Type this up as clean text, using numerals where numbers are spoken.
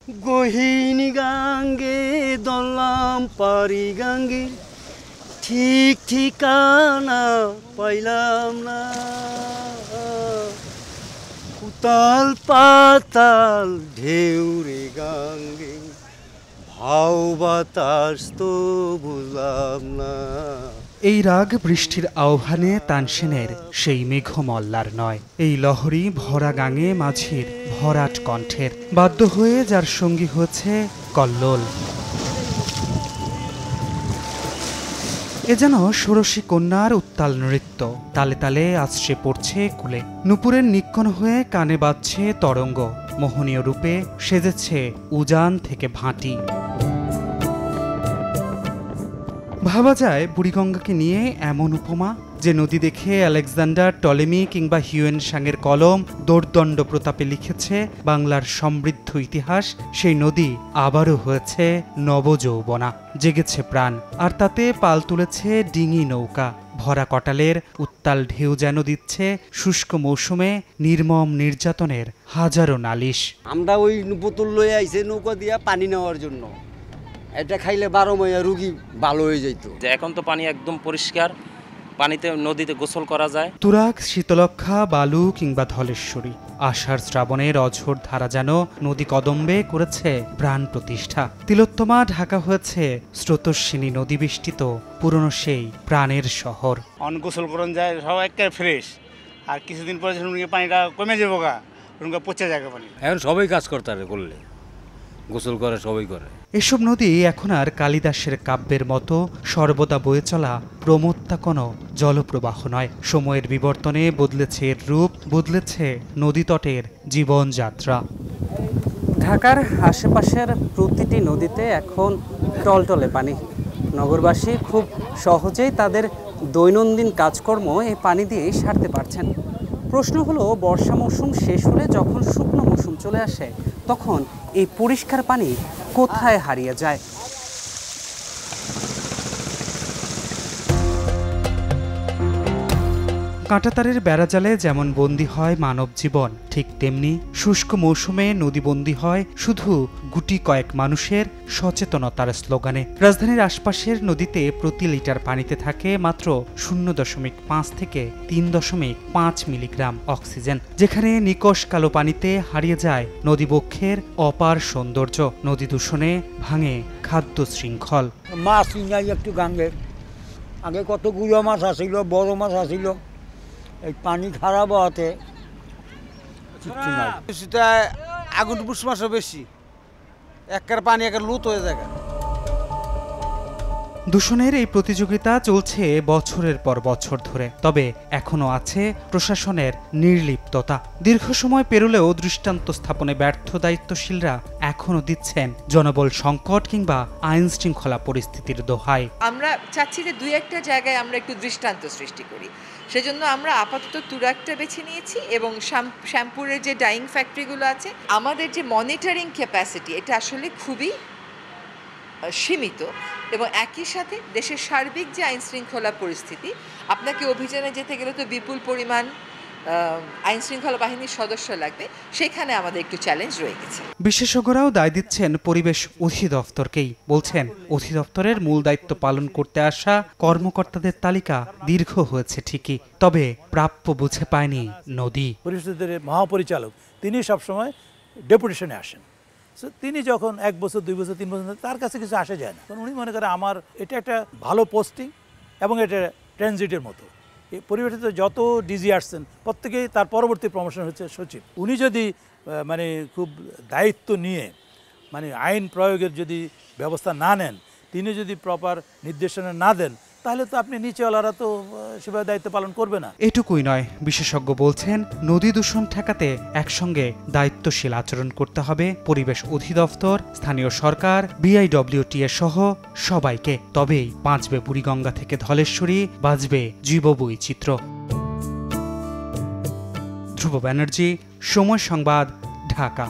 গহিনী গাঙ্গে দলাম পারি গাঙ্গে ঠিক ঠিকানা পাইলাম না উতাল পাতাল ঢেউ রে গাঙ্গে ভাও বাতাস তো বুঝলাম না। এই রাগ বৃষ্টির আহ্বানে তানসেনের সেই মেঘমল্লার নয়, এই লহরী ভরা গাঙে মাঝির ভরাট কণ্ঠের, বাধ্য হয়ে যার সঙ্গী হচ্ছে কল্লোল। এ যেন ষোড়শী কন্যার উত্তাল নৃত্য, তালে তালে আছড়ে পড়ছে কুলে, নুপুরের নিক্কণ হয়ে কানে বাজছে তরঙ্গ, মোহনীয় রূপে সেজেছে উজান থেকে ভাটি। ভাবা যায় বুড়িগঙ্গাকে নিয়ে এমন উপমা, যে নদী দেখে আলেকজান্ডার টলেমি কিংবা হিউয়েন সাংয়ের কলম দোর্দণ্ড প্রতাপে লিখেছে বাংলার সমৃদ্ধ ইতিহাস, সেই নদী আবারও হয়েছে নবযৌবনা, জেগেছে প্রাণ, আর তাতে পাল তুলেছে ডিঙি নৌকা। ভরা কটালের উত্তাল ঢেউ যেন দিচ্ছে শুষ্ক মৌসুমে নির্মম নির্যাতনের হাজারো নালিশ। আমরা ওই বোতল লয়ে আইছে নৌকা দিয়া পানি নেওয়ার জন্য, এটা খাইলে 12 মাইয়া রুগী ভালো হয়ে যেত। এখন তো পানি একদম পরিষ্কার, পানিতে নদীতে গোসল করা যায়। তুরাগ, শীতলক্ষা, বালু কিংবা ধলেশ্বরী, আষাঢ় শ্রাবণের অঝোর ধারা যেন নদী কদম্বে করেছে প্রাণ প্রতিষ্ঠা। তিলোত্তমা ঢাকা হয়েছে স্রোতস্বিনী নদী বেষ্টিত পুরনো সেই প্রাণের শহর। গোসল করন যায় সব একেবারে ফ্রেশ, আর কিছুদিন পরে পানিটা কমে যাবো গা, পচে যাবে পানি। এখন সবাই কাজ করতে করলে গোসল করে, সবাই করে। এসব নদী এখন আর কালিদাসের কাব্যের মতো সর্বদা বয়ে চলা প্রমত্তা কোনো জলপ্রবাহ নয়। সময়ের বিবর্তনে বদলেছে এর রূপ, বদলেছে নদীতটের জীবনযাত্রা। ঢাকার আশেপাশের প্রতিটি নদীতে এখন টলটলে পানি। নগরবাসী খুব সহজেই তাদের দৈনন্দিন কাজকর্ম এই পানি দিয়েই সারতে পারছেন। প্রশ্ন হলো, বর্ষা মৌসুম শেষ হলে যখন শুকনো মৌসুম চলে আসে, তখন এই পরিষ্কার পানি কোথায় হারিয়ে যায়? কাঁটাতারের বেড়াজালে যেমন বন্দী হয় মানব জীবন, ঠিক তেমনি শুষ্ক মৌসুমে নদীবন্দী হয় শুধু গুটি কয়েক মানুষের সচেতনতার স্লোগানে। রাজধানীর আশপাশের নদীতে প্রতি লিটার পানিতে থাকে মাত্র 0.5 থেকে 3.5 মিলিগ্রাম অক্সিজেন, যেখানে নিকষ কালো পানিতে হারিয়ে যায় নদীবক্ষের অপার সৌন্দর্য। নদী দূষণে ভাঙে খাদ্য শৃঙ্খল। মাছ নাই একটু গাঙ্গে, আগে কত গুঁড়ো মাছ আসিল, বড় মাছ আসিল, এই পানি খারাপ হওয়াতে সেটা আগুন পুষ মাসও বেশি, একের পানি একের লুত হয়ে যায়। দূষণের এই প্রতিযোগিতা চলছে বছরের পর বছর ধরে, তবে এখনো আছে প্রশাসনের নির্লিপ্ততা। দীর্ঘ সময় পেরোলেও দৃষ্টান্ত স্থাপনে ব্যর্থ দায়িত্বশীলরা এখনো দিচ্ছেন জনবল সংকট কিংবা আইন শৃঙ্খলা পরিস্থিতির দোহাই। আমরা চাচ্ছি যে 2-1টা জায়গায় আমরা একটু দৃষ্টান্ত সৃষ্টি করি, সেজন্য আমরা আপাতত তুরাগটা বেছে নিয়েছি এবং শ্যামপুরের যে ডাইং ফ্যাক্টরিগুলো আছে, আমাদের যে মনিটরিং ক্যাপাসিটি এটা আসলে খুবই সীমিত, এবং একই সাথে দেশের সার্বিক যে আইন শৃঙ্খলা পরিস্থিতি, আপনাকে অভিযানে যেতে গেলে তো বিপুল পরিমাণ আইন শৃঙ্খলা বাহিনীর সদস্য লাগবে, সেখানে আমাদের একটু চ্যালেঞ্জ রয়ে গেছে। বিশেষজ্ঞরাও দায় দিচ্ছেন পরিবেশ অধিদপ্তরকেই, বলছেন অধিদপ্তরের মূল দায়িত্ব পালন করতে আসা কর্মকর্তাদের তালিকা দীর্ঘ হয়েছে ঠিকই, তবে প্রাপ্য বুঝে পায়নি নদী। পরিস্থিতির মহাপরিচালক তিনি সবসময় ডেপুটেশনে আসেন, তিনি যখন 1 বছর 2 বছর 3 বছর তার কাছে কিছু আসে যায় না, কারণ উনি মনে করেন আমার এটা একটা ভালো পোস্টিং এবং এটা ট্রানজিটের মতো। এই পরিবেশিত যত ডিজি আসছেন প্রত্যেকেই তার পরবর্তী প্রমোশন হচ্ছে সচিব। উনি যদি মানে খুব দায়িত্ব নিয়ে মানে আইন প্রয়োগের যদি ব্যবস্থা না নেন, তিনি যদি প্রপার নির্দেশনা না দেন, তাহলে তো আপনি নিচেওয়ালারা তো সেভাবে দায়িত্ব পালন করবে না। এটুকুই নয়, বিশেষজ্ঞ বলছেন নদী দূষণ ঠেকাতে একসঙ্গে দায়িত্বশীল আচরণ করতে হবে পরিবেশ অধিদপ্তর, স্থানীয় সরকার, BIWTA সহ সবাইকে। তবেই বাঁচবে বুড়িগঙ্গা থেকে ধলেশ্বরী, বাঁচবে জীববৈচিত্র্য। ধ্রুব ব্যানার্জি, সময় সংবাদ, ঢাকা।